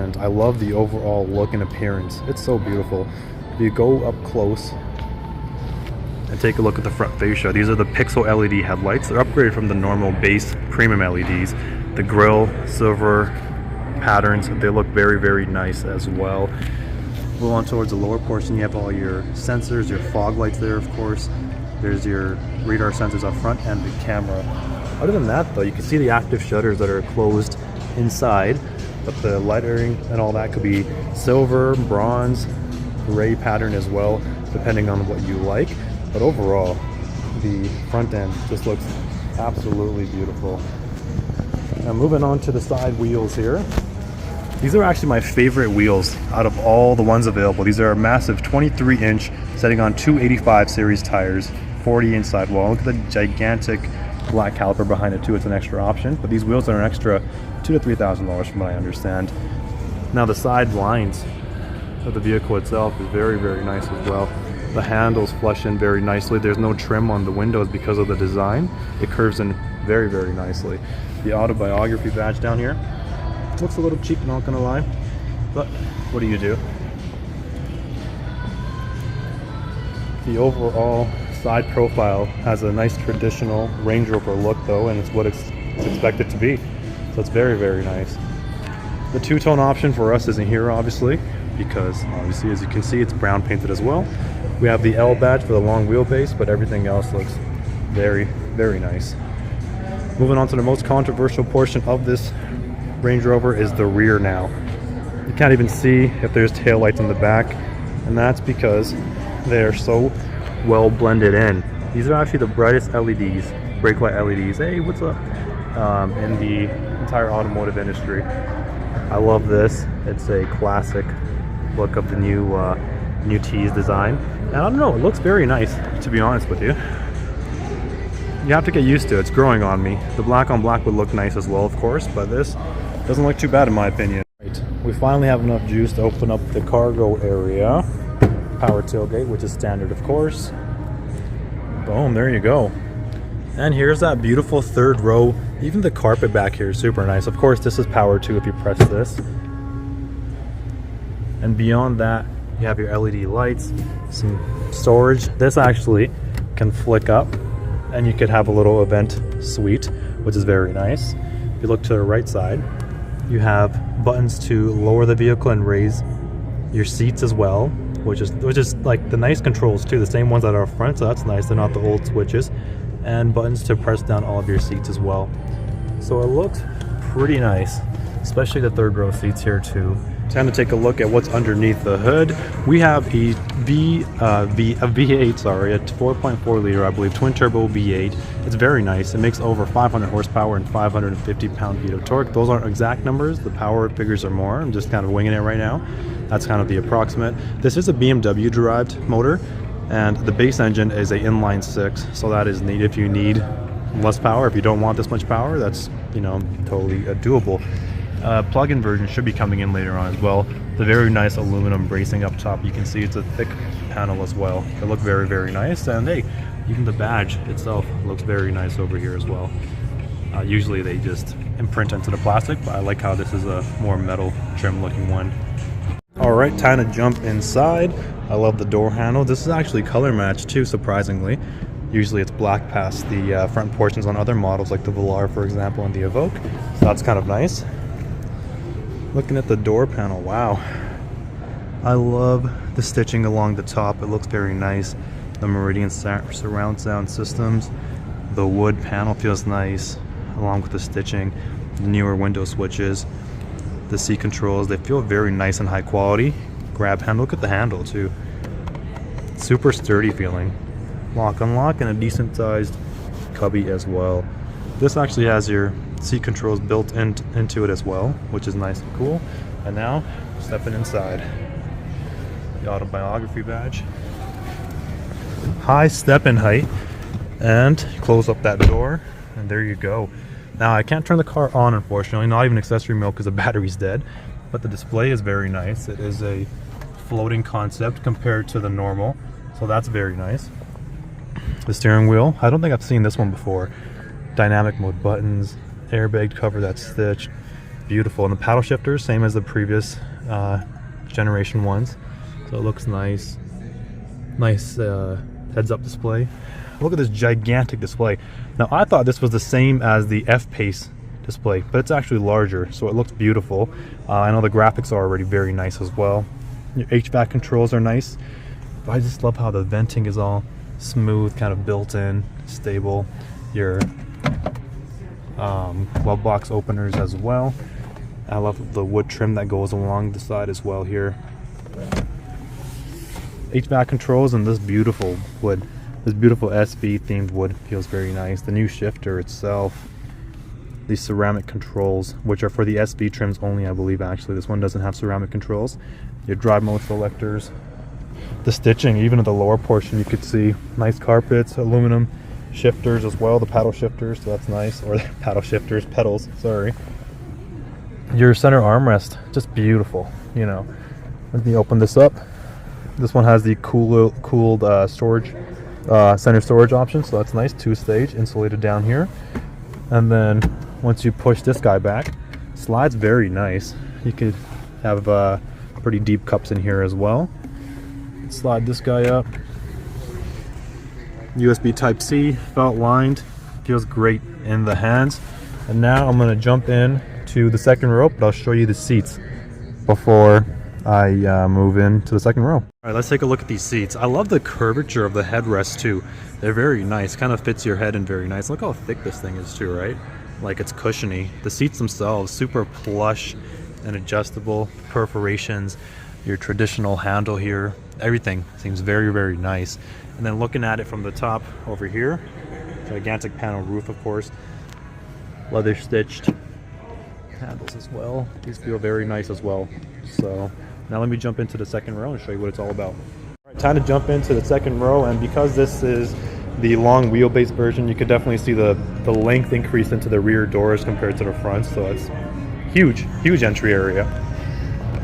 and I love the overall look and appearance. It's so beautiful. If you go up close and take a look at the front fascia, these are the pixel LED headlights. They're upgraded from the normal base premium LEDs. The grille, silver patterns, they look very, very nice as well. Move on towards the lower portion, you have all your sensors, your fog lights there, of course. There's your radar sensors up front and the camera. Other than that though, you can see the active shutters that are closed inside, but the lettering and all that could be silver, bronze, gray pattern as well, depending on what you like. But overall, the front end just looks absolutely beautiful. Now moving on to the side wheels here. These are actually my favorite wheels out of all the ones available. These are a massive 23-inch, setting on 285 series tires, 40-inch sidewall. Look at the gigantic black caliper behind it too. It's an extra option, but these wheels are an extra $2,000 to $3,000 from what I understand. Now the side lines of the vehicle itself is very, very nice as well. The handles flush in very nicely. There's no trim on the windows because of the design. It curves in very, very nicely. The Autobiography badge down here looks a little cheap, not gonna lie, but what do you do? The overall side profile has a nice traditional Range Rover look though, and it's what it's expected to be. So it's very, very nice. The two-tone option for us isn't here obviously, because obviously as you can see it's brown painted as well. We have the L badge for the long wheelbase, but everything else looks very, very nice. Moving on to the most controversial portion of this Range Rover is the rear now. You can't even see if there's taillights in the back, and that's because they're so well blended in. These are actually the brightest LEDs, brake light LEDs. Hey, what's up? In the entire automotive industry. I love this. It's a classic look of the new T's design. And I don't know, it looks very nice, to be honest with you. You have to get used to it. It's growing on me. The black on black would look nice as well, of course, but this doesn't look too bad in my opinion. Right. We finally have enough juice to open up the cargo area. Power tailgate, which is standard, of course. Boom, there you go. And here's that beautiful third row. Even the carpet back here is super nice. Of course, this is power too if you press this. And beyond that, you have your LED lights, some storage. This actually can flick up, and you could have a little event suite, which is very nice. If you look to the right side, you have buttons to lower the vehicle and raise your seats as well, which is like the nice controls too, the same ones that are up front, so that's nice. They're not the old switches. And buttons to press down all of your seats as well. So it looks pretty nice, especially the third row seats here too. Time to take a look at what's underneath the hood. We have a V8, sorry, a 4.4 liter, I believe, twin turbo V8. It's very nice. It makes over 500 horsepower and 550 pound-feet of torque. Those aren't exact numbers. The power figures are more. I'm just kind of winging it right now. That's kind of the approximate. This is a BMW derived motor, and the base engine is a inline 6, so that is neat if you need less power. If you don't want this much power, that's, you know, totally doable. Plug-in version should be coming in later on as well. The very nice aluminum bracing up top. You can see it's a thick panel as well. They look very, very nice. And hey, even the badge itself looks very nice over here as well. Usually they just imprint into the plastic, but I like how this is a more metal trim looking one. Alright, time to jump inside. I love the door handle. This is actually color matched too, surprisingly. Usually it's black past the front portions on other models like the Velar, for example, and the Evoque. So that's kind of nice. Looking at the door panel, wow. I love the stitching along the top. It looks very nice. The Meridian surround sound systems. The wood panel feels nice, along with the stitching. The newer window switches. The seat controls, they feel very nice and high quality. Grab handle, look at the handle too. Super sturdy feeling. Lock unlock and a decent sized cubby as well. This actually has your seat controls built into it as well, which is nice and cool. And now, stepping inside. The Autobiography badge. High step-in height. And close up that door, and there you go. Now, I can't turn the car on, unfortunately, not even accessory mode because the battery's dead. But the display is very nice. It is a floating concept compared to the normal, so that's very nice. The steering wheel, I don't think I've seen this one before. Dynamic mode buttons, airbag cover that's stitched. beautiful. And the paddle shifters, same as the previous generation ones. So it looks nice. Nice heads-up display. Look at this gigantic display. Now I thought this was the same as the F-Pace display, but it's actually larger, so it looks beautiful. I know the graphics are already very nice as well. Your HVAC controls are nice. I just love how the venting is all smooth, kind of built in, stable. Your glove box openers as well. I love the wood trim that goes along the side as well here. HVAC controls and this beautiful wood. This beautiful SV themed wood feels very nice. The new shifter itself. These ceramic controls, which are for the SV trims only, I believe. Actually, this one doesn't have ceramic controls. Your drive mode selectors. The stitching, even at the lower portion, you could see nice carpets, aluminum shifters as well. The paddle shifters, so that's nice. Or the paddle shifters, pedals. Sorry. Your center armrest, just beautiful. You know, let me open this up. This one has the cooled storage, center storage option, so that's nice. 2-stage, insulated down here. And then once you push this guy back, slides very nice. You could have pretty deep cups in here as well. Slide this guy up. USB Type-C, felt lined, feels great in the hands. And now I'm going to jump in to the second row, but I'll show you the seats before I move into the second row. All right, let's take a look at these seats. I love the curvature of the headrest too. They're very nice, kind of fits your head in very nice. Look how thick this thing is too, right? Like it's cushiony. The seats themselves, super plush and adjustable, perforations, your traditional handle here. Everything seems very, very nice. And then looking at it from the top over here, gigantic panel roof, of course, leather stitched handles as well. These feel very nice as well. So now let me jump into the second row and show you what it's all about. All right, time to jump into the second row, and because this is the long wheelbase version, you could definitely see the length increase into the rear doors compared to the front, so it's huge entry area.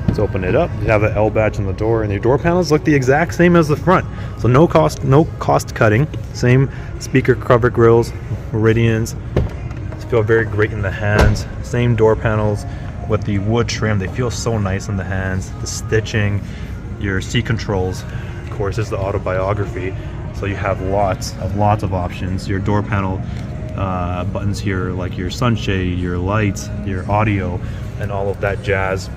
Let's open it up. You have the L badge on the door, and your door panels look the exact same as the front, so no cost cutting. Same speaker cover grills, meridians. Feel very great in the hands. Same door panels with the wood trim. They feel so nice in the hands. The stitching, your seat controls, of course, this is the Autobiography, so you have lots of options. Your door panel buttons here, like your sunshade, your lights, your audio, and all of that jazz.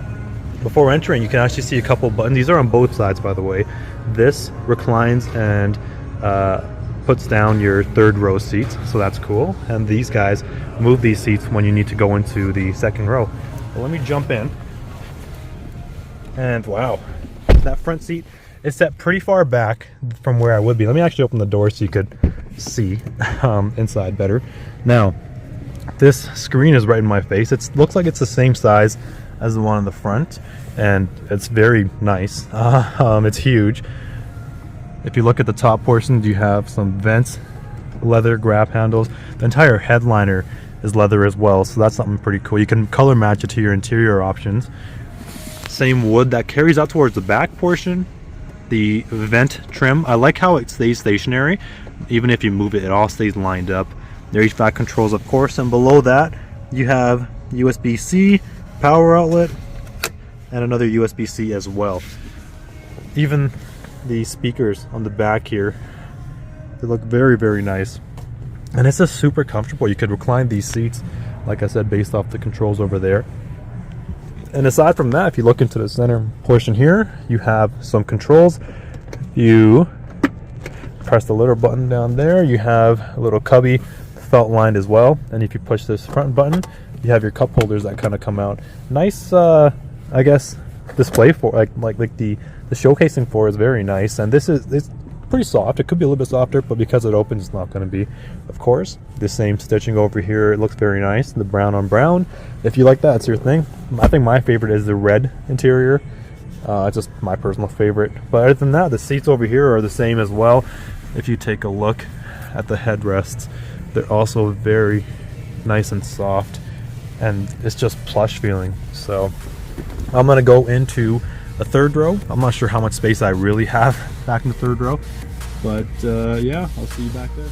Before entering, you can actually see a couple buttons. These are on both sides, by the way. This reclines and puts down your third row seats, so that's cool. And these guys move these seats when you need to go into the second row. Well, let me jump in. And wow, that front seat is set pretty far back from where I would be. Let me actually open the door so you could see inside better. Now, this screen is right in my face. It looks like it's the same size as the one in the front, and it's very nice. It's huge. If you look at the top portion, you have some vents, leather grab handles. The entire headliner is leather as well, so that's something pretty cool. You can color match it to your interior options. Same wood that carries out towards the back portion. The vent trim, I like how it stays stationary. Even if you move it, it all stays lined up. Your HVAC controls, of course, and below that you have USB-C, power outlet, and another USB-C as well. Even the speakers on the back here, they look very, very nice, and it's just super comfortable. You could recline these seats, like I said, based off the controls over there. And aside from that, if you look into the center portion here, you have some controls. You press the little button down there, you have a little cubby, felt lined as well, and if you push this front button, you have your cup holders that kind of come out. Nice, I guess, display for like the showcasing for is very nice, and it's pretty soft. It could be a little bit softer, but because it opens, it's not going to be. Of course, the same stitching over here. It looks very nice. The brown on brown. If you like that, it's your thing. I think my favorite is the red interior. It's just my personal favorite. But other than that, the seats over here are the same as well. If you take a look at the headrests, they're also very nice and soft, and it's just plush feeling. So I'm gonna go into a third row. I'm not sure how much space I really have back in the third row, but yeah, I'll see you back there.